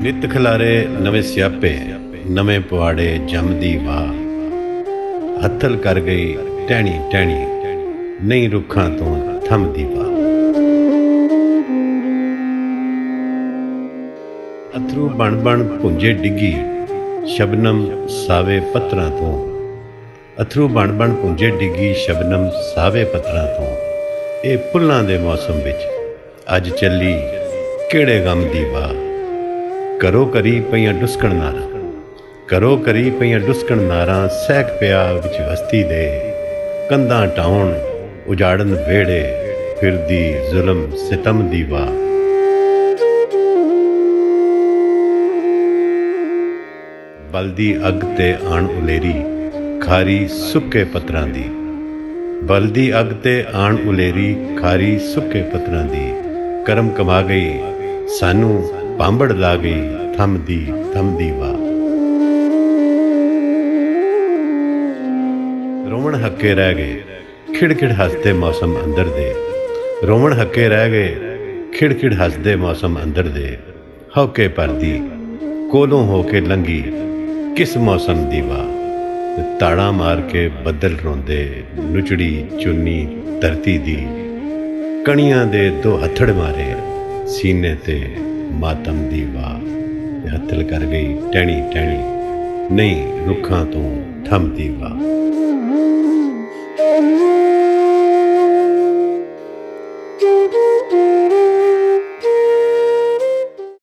ਨਿਤ ਖਿਲਾਰੇ ਨਵੇਂ ਸਿਆਪੇ, ਨਵੇਂ ਪੁਆੜੇ ਜੰਮਦੀ ਵਾਹ। ਹੱਥਲ ਕਰ ਗਈ ਟਹਿਣੀ ਟਹਿਣੀ, ਨਹੀਂ ਰੁੱਖਾਂ ਤੋਂ ਥੰਮਦੀ ਵਾਹ। ਅਥਰੂ ਬਣ ਬਣ ਭੁੰਜੇ ਡਿੱਗੀ, ਸ਼ਬਨਮ ਸਾਵੇ ਪੱਤਰਾਂ ਤੋਂ। ਅਥਰੂ ਬਣ ਬਣ ਭੁੰਜੇ ਡਿੱਗੀ, ਸ਼ਬਨਮ ਸਾਵੇ ਪੱਤਰਾਂ ਤੋਂ। ਇਹ ਫੁੱਲਾਂ ਦੇ ਮੌਸਮ ਵਿੱਚ ਅੱਜ ਚੱਲੀ ਕਿਹੜੇ ਗਮ ਦੀ ਵਾਹ। ਕਰੋ ਕਰੀ ਪਈਆਂ ਡੁਸਕਣ ਨਾਰਾਂ, ਕਰੋ ਕਰੀ ਪਈਆਂ ਡੁਸਕਣ ਨਾਰਾਂ। ਸਹਿਕ ਪਿਆ ਵਿੱਚ ਵਸਤੀ ਦੇ, ਕੰਧਾਂ ਢਾਉਣ ਉਜਾੜਨ ਵਿਹੜੇ, ਫਿਰਦੀ ਜ਼ੁਲਮ ਸਿਤਮ ਦੀ ਵਾਹ। ਬਲਦੀ ਅੱਗ ਤੇ ਆਣ ਉਲੇਰੀ, ਖਾਰੀ ਸੁੱਕੇ ਪੱਤਰਾਂ ਦੀ। ਬਲਦੀ ਅੱਗ ਤੇ ਆਣ ਉਲੇਰੀ, ਖਾਰੀ ਸੁੱਕੇ ਪੱਤਰਾਂ ਦੀ। ਕਰਮ ਕਮਾ ਗਈ ਸਾਨੂੰ ਭਾਂਬੜ ਲਾ ਗਈ, ਥੰਮਦੀ ਥੰਮਦੀ ਵਾਹ। ਰੋਵਣ ਹੱਕੇ ਰਹਿ ਗਏ ਖਿੜਖਿੜ ਹੱਸਦੇ ਮੌਸਮ ਅੰਦਰ ਦੇ। ਰੋਵਣ ਹੱਕੇ ਰਹਿ ਗਏ ਖਿੜਖਿੜ ਹੱਸਦੇ ਮੌਸਮ ਅੰਦਰ ਦੇ। ਹੌਕੇ ਪਰਦੀ ਕੋਲੋਂ ਹੋ ਕੇ ਲੰਘੀ ਕਿਸ ਮੌਸਮ ਦੀ ਵਾਹ। ਤਾੜਾਂ ਮਾਰ ਕੇ ਬੱਦਲ ਰੋਂਦੇ, ਨੁਚੜੀ ਚੁੰਨੀ ਧਰਤੀ ਦੀ। ਕਣੀਆਂ ਦੇ ਦੋ ਹੱਥੜ ਮਾਰੇ, ਸੀਨੇ ਤੇ ਮਾਤਮ ਦੀ ਵਾਹ। ਹੱਥਲ ਕਰ ਗਈ ਟਹਿਣੀ ਟਹਿਣੀ, ਨਹੀਂ ਰੁੱਖਾਂ ਤੋਂ ਥੰਮਦੀ ਵਾਹ।